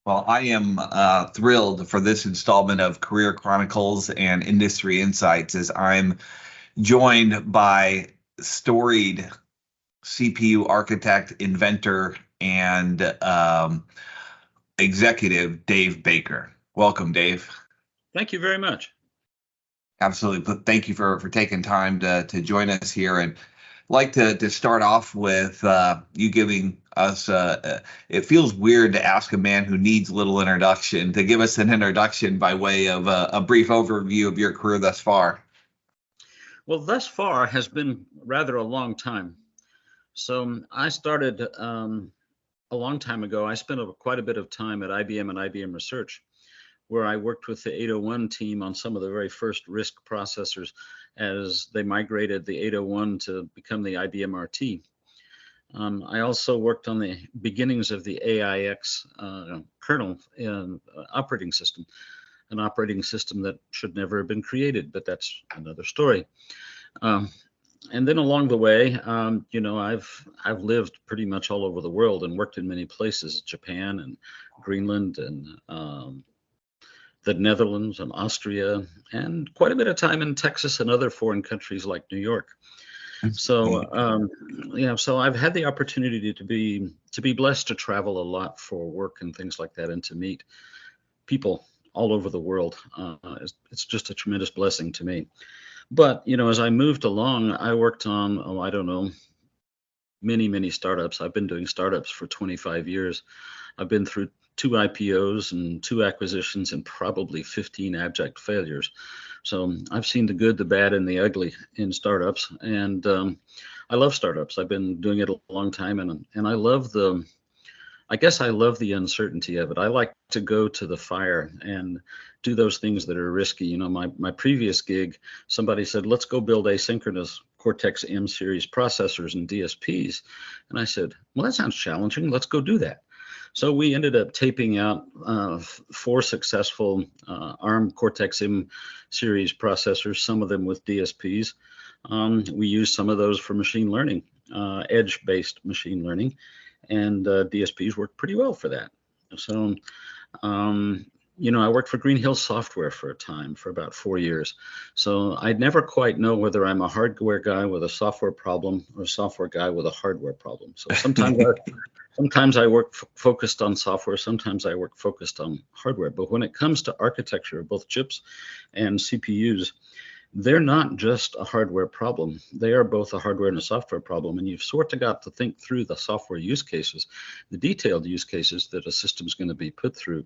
Well, I am thrilled for this installment of Career Chronicles and Industry Insights as I'm joined by storied CPU architect, inventor, and executive Dave Baker. Welcome, Dave. Thank you very much. Absolutely. But thank you for taking time to join us here. And like to start off with you giving us it feels weird to ask a man who needs little introduction to give us an introduction by way of a brief overview of your career thus far. Well, thus far has been rather a long time. So I started a long time ago. I spent quite a bit of time at IBM and IBM Research, where I worked with the 801 team on some of the very first RISC processors as they migrated the 801 to become the IBM RT. I also worked on the beginnings of the AIX kernel operating system, an operating system that should never have been created, but that's another story. And then along the way, I've lived pretty much all over the world and worked in many places, Japan and Greenland and the Netherlands and Austria, and quite a bit of time in Texas and other foreign countries like New York. So so I've had the opportunity to be blessed to travel a lot for work and things like that, and to meet people all over the world. It's just a tremendous blessing to me. But as I moved along, I worked on many startups. I've been doing startups for 25 years. I've been through 2 IPOs and 2 acquisitions and probably 15 abject failures. So I've seen the good, the bad, and the ugly in startups, and I love startups. I've been doing it a long time, and I love I guess I love the uncertainty of it. I like to go to the fire and do those things that are risky. My previous gig, somebody said, let's go build asynchronous Cortex-M series processors and DSPs. And I said, well, that sounds challenging. Let's go do that. So we ended up taping out 4 successful ARM Cortex-M series processors, some of them with DSPs. We used some of those for machine learning, edge-based machine learning, and DSPs worked pretty well for that. So, I worked for Green Hill Software for a time, for about 4 years. So I'd never quite know whether I'm a hardware guy with a software problem or a software guy with a hardware problem. So sometimes I work focused on software, sometimes I work focused on hardware. But when it comes to architecture of both chips and CPUs, they're not just a hardware problem. They are both a hardware and a software problem. And you've sort of got to think through the software use cases, the detailed use cases that a system's going to be put through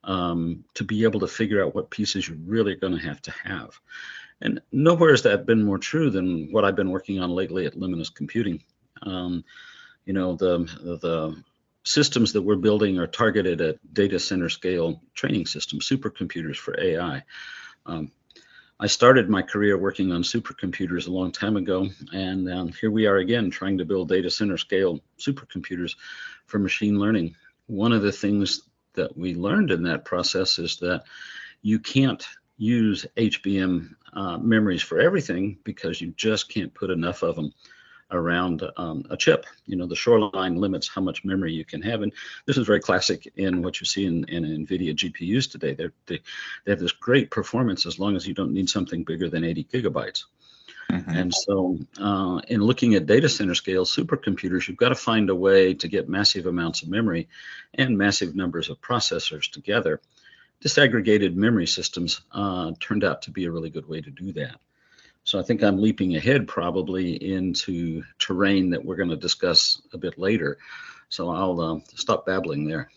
to be able to figure out what pieces you're really going to have. And nowhere has that been more true than what I've been working on lately at Luminous Computing. The systems that we're building are targeted at data center scale training systems, supercomputers for AI. I started my career working on supercomputers a long time ago, and here we are again trying to build data center scale supercomputers for machine learning. One of the things that we learned in that process is that you can't use HBM memories for everything because you just can't put enough of them around a chip. The shoreline limits how much memory you can have, and this is very classic in what you see in NVIDIA GPUs today. They have this great performance as long as you don't need something bigger than 80 gigabytes. And so in looking at data center scale supercomputers, you've got to find a way to get massive amounts of memory and massive numbers of processors together. Disaggregated memory systems turned out to be a really good way to do that. So I think I'm leaping ahead probably into terrain that we're going to discuss a bit later. So I'll stop babbling there.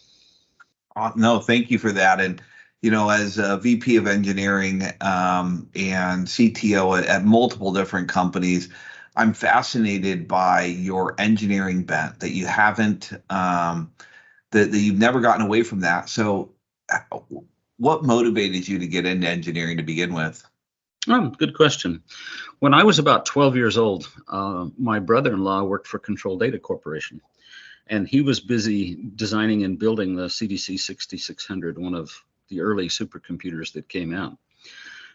No, thank you for that. And, as a VP of engineering and CTO at multiple different companies, I'm fascinated by your engineering bent, that you haven't, that you've never gotten away from that. So what motivated you to get into engineering to begin with? Oh, good question. When I was about 12 years old, my brother-in-law worked for Control Data Corporation, and he was busy designing and building the CDC 6600, one of the early supercomputers that came out.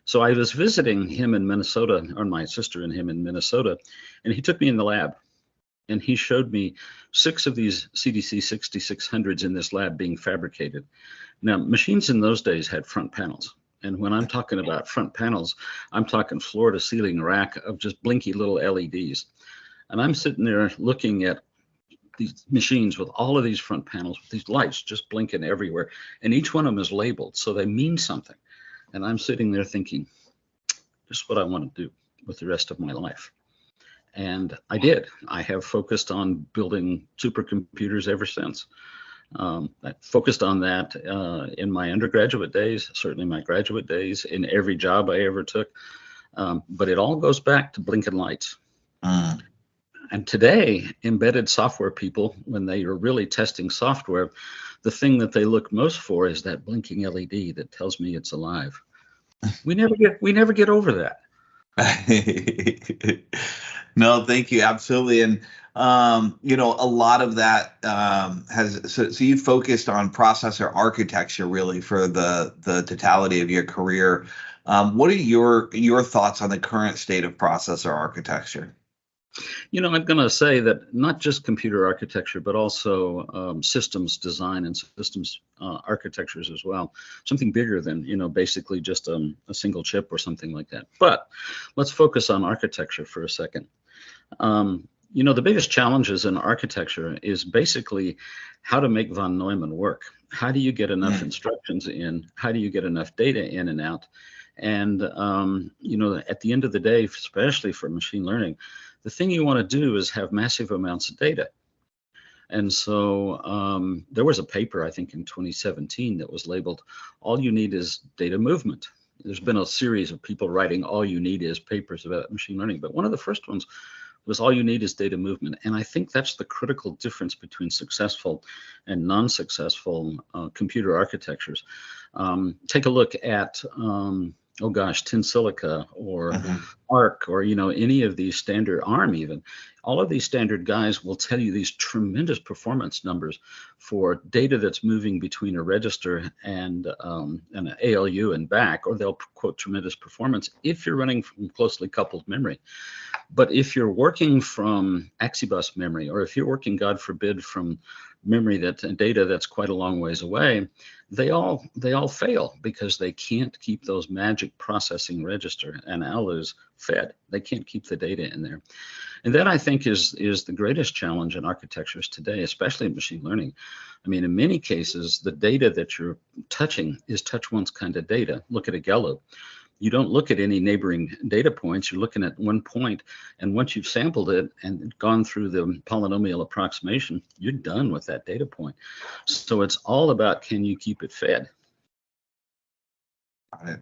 So I was visiting him in Minnesota, or my sister and him in Minnesota, and he took me in the lab. And he showed me 6 of these CDC 6600s in this lab being fabricated. Now, machines in those days had front panels. And when I'm talking about front panels, I'm talking floor to ceiling rack of just blinky little LEDs. And I'm sitting there looking at these machines with all of these front panels with these lights just blinking everywhere. And each one of them is labeled, so they mean something. And I'm sitting there thinking, this is what I want to do with the rest of my life. And I did. I have focused on building supercomputers ever since. I focused on that in my undergraduate days, certainly my graduate days, in every job I ever took. But it all goes back to blinking lights. And today, embedded software people, when they are really testing software, the thing that they look most for is that blinking LED that tells me it's alive. We never get over that. No, thank you. Absolutely. And, a lot of that so you focused on processor architecture really for the totality of your career. What are your thoughts on the current state of processor architecture? I'm going to say that not just computer architecture, but also systems design and systems architectures as well. Something bigger than, basically just a single chip or something like that. But let's focus on architecture for a second. The biggest challenges in architecture is basically how to make von Neumann work. How do you get enough instructions in? How do you get enough data in and out? And, at the end of the day, especially for machine learning, the thing you want to do is have massive amounts of data. And so there was a paper, I think, in 2017 that was labeled, "All you need is data movement." There's been a series of people writing all you need is papers about machine learning, but one of the first ones was all you need is data movement. And I think that's the critical difference between successful and non-successful computer architectures. Take a look at Tensilica or Arc or, any of these standard ARM even. All of these standard guys will tell you these tremendous performance numbers for data that's moving between a register and an ALU and back, or they'll quote tremendous performance if you're running from closely coupled memory. But if you're working from Axibus memory, or if you're working, God forbid, from memory data that's quite a long ways away, they all fail because they can't keep those magic processing register and ALUs fed. They can't keep the data in there. And that, I think, is the greatest challenge in architectures today, especially in machine learning. I mean, in many cases, the data that you're touching is touch once kind of data. Look at a Gallo. You don't look at any neighboring data points. You're looking at one point, and once you've sampled it and gone through the polynomial approximation, you're done with that data point. So it's all about, can you keep it fed? Got it.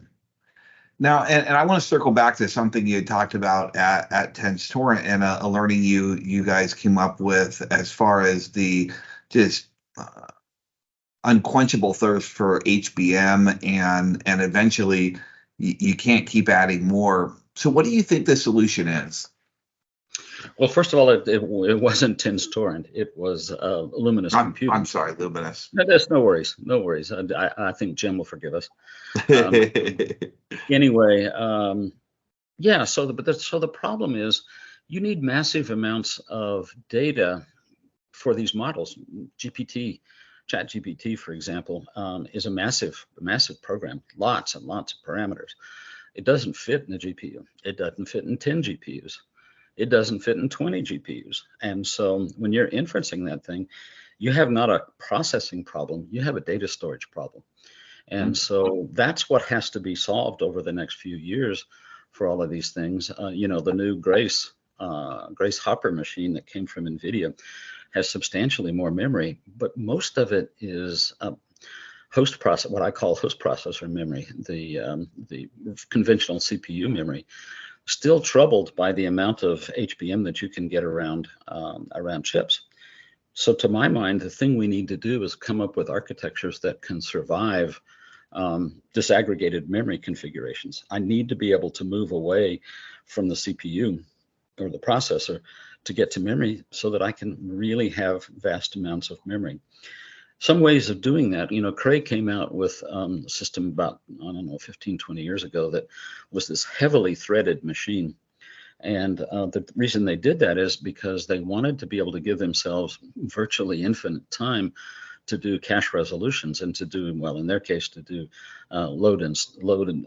Now, and I want to circle back to something you had talked about at TensTorrent and a learning you guys came up with as far as the just unquenchable thirst for HBM and eventually you can't keep adding more. So what do you think the solution is? Well, first of all, it wasn't TensTorrent. It was Luminous Computing. I'm sorry, Luminous. No, there's no worries. No worries. I think Jim will forgive us. Anyway, yeah. So the problem is you need massive amounts of data for these models. ChatGPT, for example, is a massive program. Lots and lots of parameters. It doesn't fit in a GPU. It doesn't fit in 10 GPUs. It doesn't fit in 20 GPUs. And so when you're inferencing that thing, you have not a processing problem, you have a data storage problem. And so that's what has to be solved over the next few years for all of these things. The new Grace Hopper machine that came from NVIDIA has substantially more memory, but most of it is what I call host processor memory, the conventional CPU memory. Still troubled by the amount of HBM that you can get around chips. So to my mind, the thing we need to do is come up with architectures that can survive disaggregated memory configurations. I need to be able to move away from the CPU or the processor to get to memory so that I can really have vast amounts of memory. Some ways of doing that, Cray came out with a system about, 15, 20 years ago that was this heavily threaded machine. And the reason they did that is because they wanted to be able to give themselves virtually infinite time to do cache resolutions and to do, well, in their case, to do load and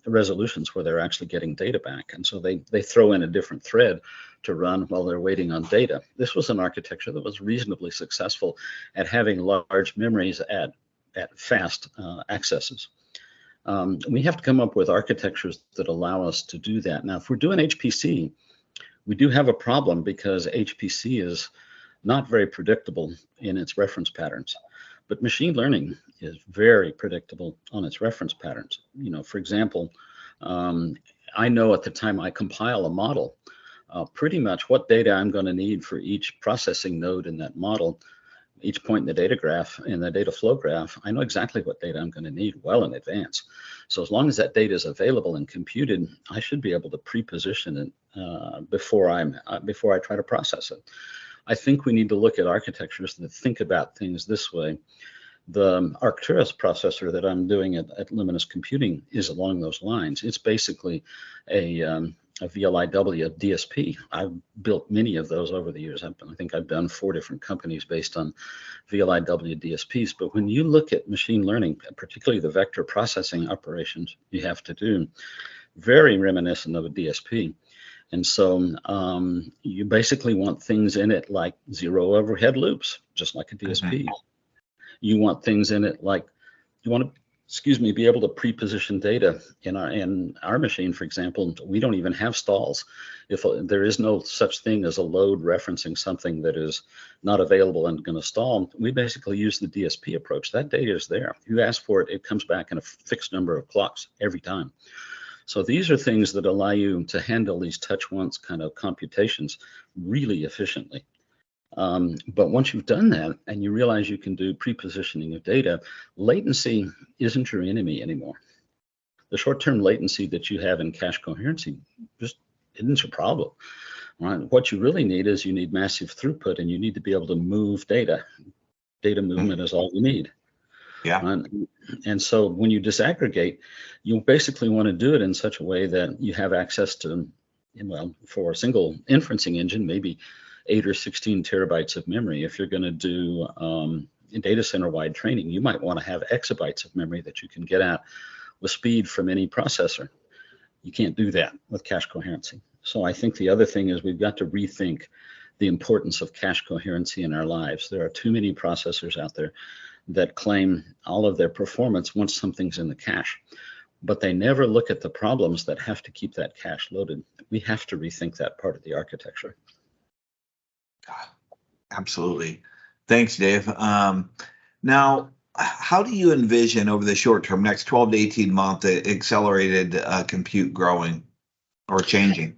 resolutions where they're actually getting data back. And so they throw in a different thread to run while they're waiting on data. This was an architecture that was reasonably successful at having large memories at fast accesses. We have to come up with architectures that allow us to do that. Now, if we're doing HPC, we do have a problem because HPC is not very predictable in its reference patterns, but machine learning is very predictable on its reference patterns. You know, for example, I know at the time I compile a model, pretty much what data I'm going to need for each processing node in that model, each point in the data graph, in the data flow graph. I know exactly what data I'm going to need well in advance. So as long as that data is available and computed, I should be able to pre-position it before I try to process it. I think we need to look at architectures that think about things this way. The Arcturus processor that I'm doing at Luminous Computing is along those lines. It's basically a VLIW DSP. I've built many of those over the years. I think I've done 4 different companies based on VLIW DSPs. But when you look at machine learning, particularly the vector processing operations you have to do, very reminiscent of a DSP. And so you basically want things in it like 0 overhead loops, just like a DSP. You want things in it like, you want to, be able to pre-position data in our machine, for example. We don't even have stalls. If there is no such thing as a load referencing something that is not available and going to stall, we basically use the DSP approach. That data is there. You ask for it, it comes back in a fixed number of clocks every time. So these are things that allow you to handle these touch once kind of computations really efficiently. But once you've done that and you realize you can do pre-positioning of data, latency isn't your enemy anymore. The short-term latency that you have in cache coherency just isn't your problem. Right? What you really need is you need massive throughput, and you need to be able to move data. Data movement is all you need. Yeah. And so when you disaggregate, you basically want to do it in such a way that you have access to, well, for a single inferencing engine, maybe 8 or 16 terabytes of memory. If you're going to do data center wide training, you might want to have exabytes of memory that you can get at with speed from any processor. You can't do that with cache coherency. So I think the other thing is we've got to rethink the importance of cache coherency in our lives. There are too many processors out there that claim all of their performance once something's in the cache, but they never look at the problems that have to keep that cache loaded. We have to rethink that part of the architecture. Absolutely. Thanks, Dave. Now, how do you envision over the short term, next 12 to 18 months, accelerated compute growing or changing?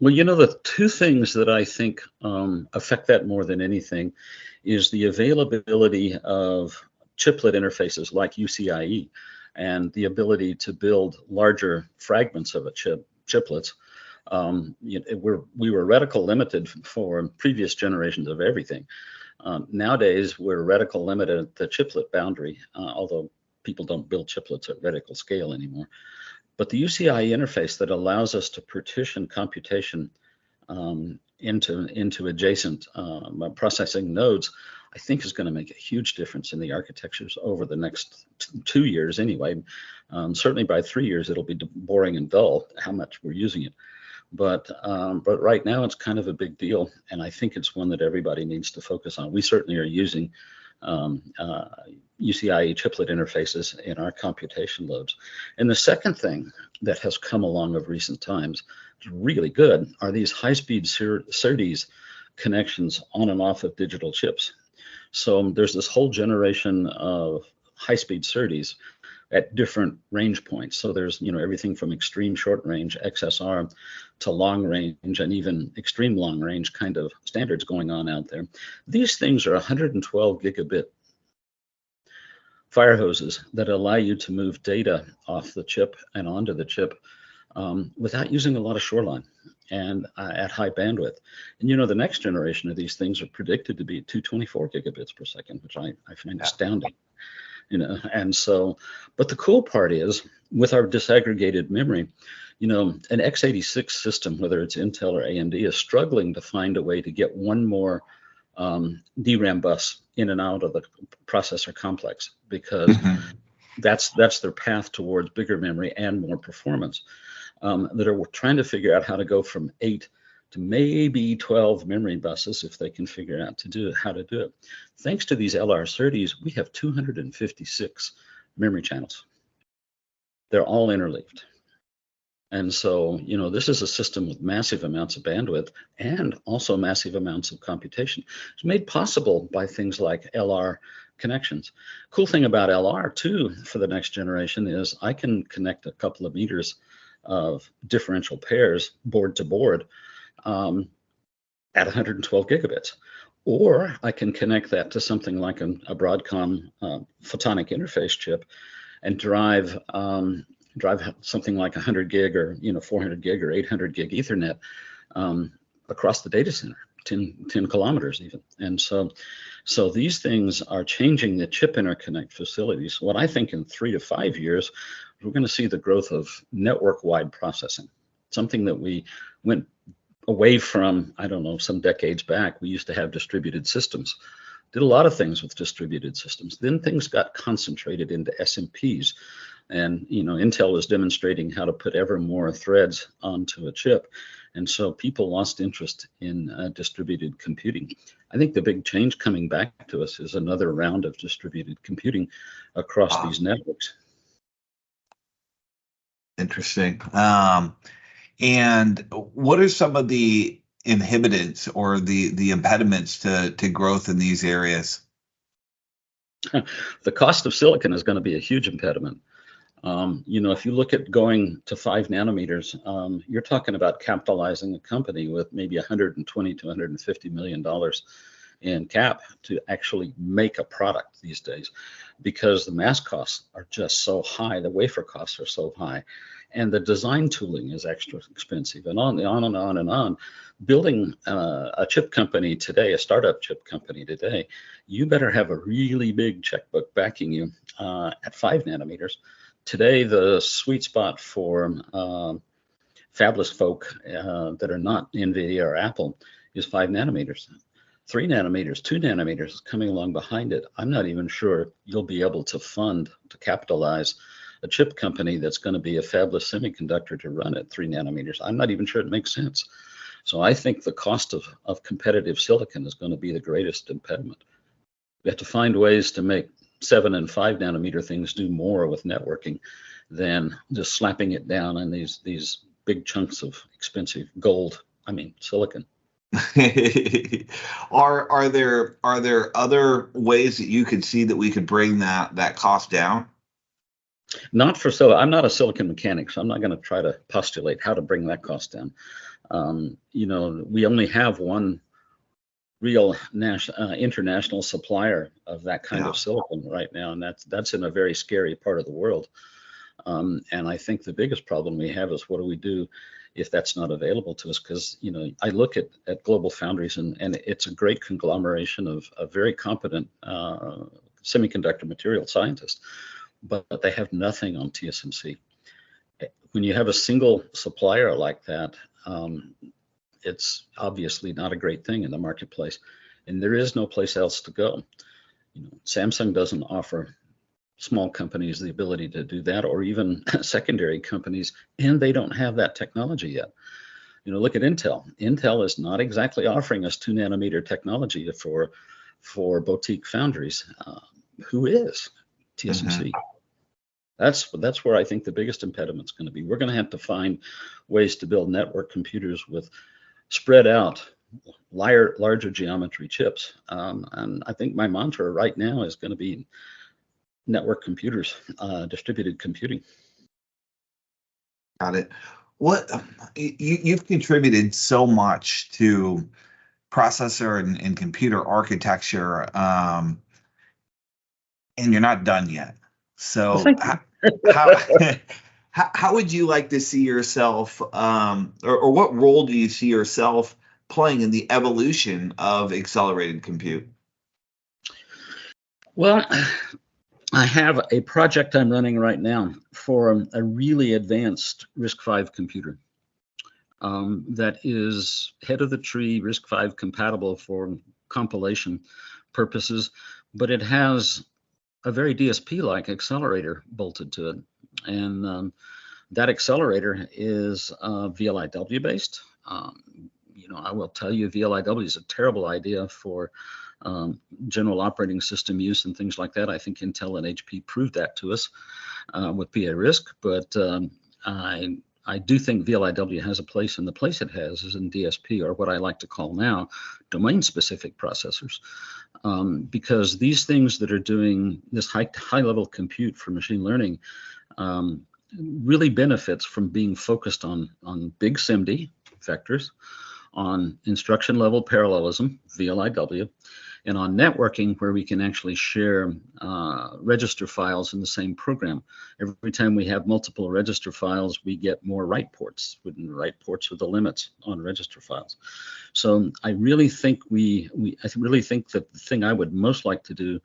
Well, you know, the 2 things that I think affect that more than anything is the availability of chiplet interfaces like UCIe and the ability to build larger fragments of a chiplets. We were reticle limited for previous generations of everything. Nowadays, we're reticle limited at the chiplet boundary, although people don't build chiplets at reticle scale anymore. But the UCIe interface that allows us to partition computation into adjacent processing nodes, I think is going to make a huge difference in the architectures over the next 2 years anyway. Certainly by 3 years, it'll be boring and dull how much we're using it. But right now it's kind of a big deal, and I think it's one that everybody needs to focus on. We certainly are using UCIe chiplet interfaces in our computation loads. And the second thing that has come along of recent times, is really good, are these high-speed SerDes connections on and off of digital chips. So there's this whole generation of high-speed SerDes at different range points. So there's, you know, everything from extreme short range XSR to long range and even extreme long range kind of standards going on out there. These things are 112 gigabit fire hoses that allow you to move data off the chip and onto the chip without using a lot of shoreline and at high bandwidth. And you know, the next generation of these things are predicted to be 224 gigabits per second, which I find astounding. You know, and so, but the cool part is with our disaggregated memory, an x86 system, whether it's Intel or AMD, is struggling to find a way to get one more DRAM bus in and out of the processor complex, because that's their path towards bigger memory and more performance. That are trying to figure out how to go from 8 to maybe 12 memory buses if they can figure out how to do it. Thanks to these LR30s, we have 256 memory channels. They're all interleaved. And so, this is a system with massive amounts of bandwidth and also massive amounts of computation. It's made possible by things like LR connections. Cool thing about LR too for the next generation is I can connect a couple of meters of differential pairs board to board at 112 gigabits. Or I can connect that to something like a Broadcom photonic interface chip and drive something like 100 gig or 400 gig or 800 gig Ethernet across the data center, 10 kilometers even. And so these things are changing the chip interconnect facilities. What I think in 3 to 5 years, we're going to see the growth of network-wide processing, something that we went away from, I don't know, some decades back. We used to have distributed systems, did a lot of things with distributed systems. Then things got concentrated into SMPs. And, Intel was demonstrating how to put ever more threads onto a chip. And so people lost interest in distributed computing. I think the big change coming back to us is another round of distributed computing across these networks. Interesting. And what are some of the inhibitants or the impediments to growth in these areas? The cost of silicon is going to be a huge impediment. If you look at going to 5 nanometers, you're talking about capitalizing a company with maybe $120 to $150 million in cap to actually make a product these days, because the mass costs are just so high, the wafer costs are so high, and the design tooling is extra expensive, and on and on and on. Building a chip company today, a startup chip company today, you better have a really big checkbook backing you at 5 nanometers. Today, the sweet spot for fabless folk that are not NVIDIA or Apple is 5 nanometers. 3 nanometers, 2 nanometers is coming along behind it. I'm not even sure you'll be able to capitalize a chip company that's going to be a fabless semiconductor to run at 3 nanometers. I'm not even sure it makes sense. So I think the cost of competitive silicon is going to be the greatest impediment. We have to find ways to make 7 and 5 nanometer things do more with networking than just slapping it down on these big chunks of expensive silicon. Are there other ways that you could see that we could bring that cost down? Not for silicon. I'm not a silicon mechanic, so I'm not going to try to postulate how to bring that cost down. We only have one real international supplier of that kind of silicon right now, and that's in a very scary part of the world. And I think the biggest problem we have is, what do we do if that's not available to us? Because I look at Global Foundries, and it's a great conglomeration of very competent semiconductor material scientists, but they have nothing on TSMC. When you have a single supplier like that, it's obviously not a great thing in the marketplace, and there is no place else to go. Samsung doesn't offer small companies the ability to do that, or even secondary companies, and they don't have that technology yet. Look at Intel. Intel is not exactly offering us 2 nanometer technology for boutique foundries. Who is? TSMC. That's where I think the biggest impediment is going to be. We're going to have to find ways to build network computers with spread out, larger geometry chips. And I think my mantra right now is going to be network computers, distributed computing. Got it. What you've contributed so much to processor and computer architecture, and you're not done yet. So how would you like to see yourself, or what role do you see yourself playing in the evolution of accelerated compute? Well, I have a project I'm running right now for a really advanced RISC-V computer that is head of the tree RISC-V compatible for compilation purposes, but it has a very DSP-like accelerator bolted to it. And that accelerator is VLIW based. I will tell you, VLIW is a terrible idea for general operating system use and things like that. I think Intel and HP proved that to us with PA RISC, but I do think VLIW has a place, and the place it has is in DSP, or what I like to call now domain-specific processors, because these things that are doing this high-level compute for machine learning really benefits from being focused on big SIMD vectors, on instruction level parallelism, VLIW, and on networking, where we can actually share register files in the same program. Every time we have multiple register files, we get more write ports. Write ports are the limits on register files. So I really think I really think that the thing I would most like to do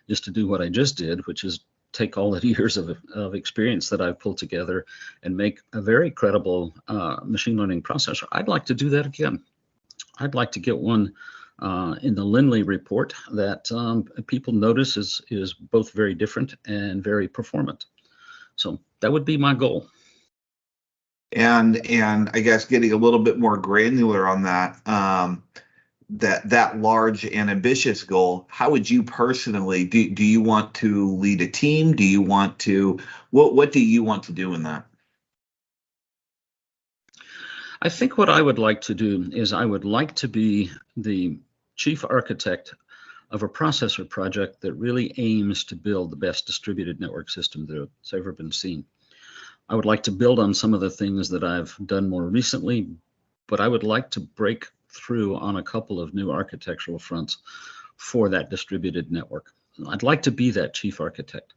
is to do what I just did, which is take all the years of experience that I've pulled together and make a very credible machine learning processor. I'd like to do that again. I'd like to get one in the Lindley report that people notice is both very different and very performant. So that would be my goal. And I guess getting a little bit more granular on that, that large and ambitious goal, how would you personally do you want to lead a team? Do you want to what do you want to do in that? I think what I would like to do is I would like to be the chief architect of a processor project that really aims to build the best distributed network system that's ever been seen. I would like to build on some of the things that I've done more recently, but I would like to break through on a couple of new architectural fronts for that distributed network. I'd like to be that chief architect.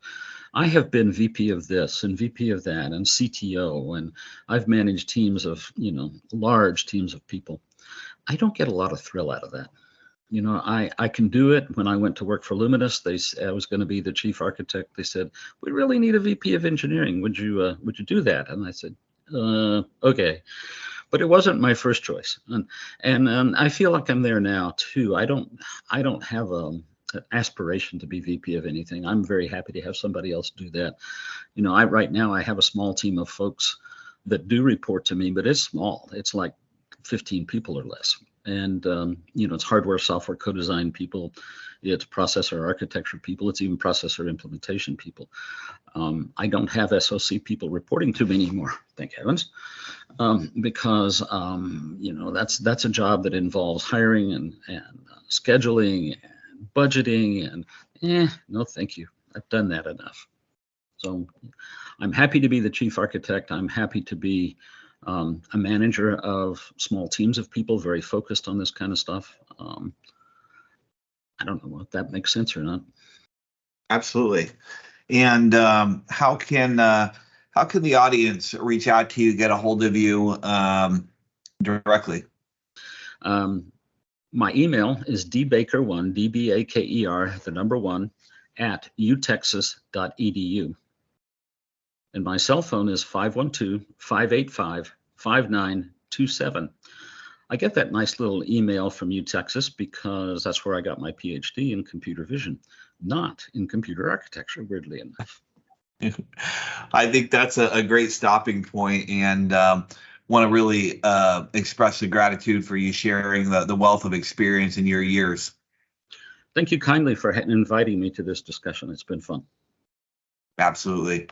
I have been VP of this and VP of that and CTO, and I've managed teams of, large teams of people. I don't get a lot of thrill out of that. I can do it. When I went to work for Luminous, I was going to be the chief architect. They said, we really need a VP of engineering. Would you do that? And I said, okay. But it wasn't my first choice. And I feel like I'm there now too. I don't have an aspiration to be VP of anything. I'm very happy to have somebody else do that. Right now I have a small team of folks that do report to me, but it's small. It's like 15 people or less. And, it's hardware, software, co-design people, it's processor architecture people, it's even processor implementation people. I don't have SOC people reporting to me anymore, thank heavens, because, that's a job that involves hiring and scheduling and budgeting and no, thank you. I've done that enough. So I'm happy to be the chief architect. I'm happy to be a manager of small teams of people very focused on this kind of stuff. I don't know if that makes sense or not. Absolutely. And how can the audience reach out to you, get a hold of you directly? My email is dbaker1, DBAKER, the number 1, at utexas.edu. And my cell phone is 512-585-5927. I get that nice little email from UTexas because that's where I got my PhD in computer vision, not in computer architecture, weirdly enough. I think that's a great stopping point, and want to really express the gratitude for you sharing the wealth of experience in your years. Thank you kindly for inviting me to this discussion. It's been fun. Absolutely.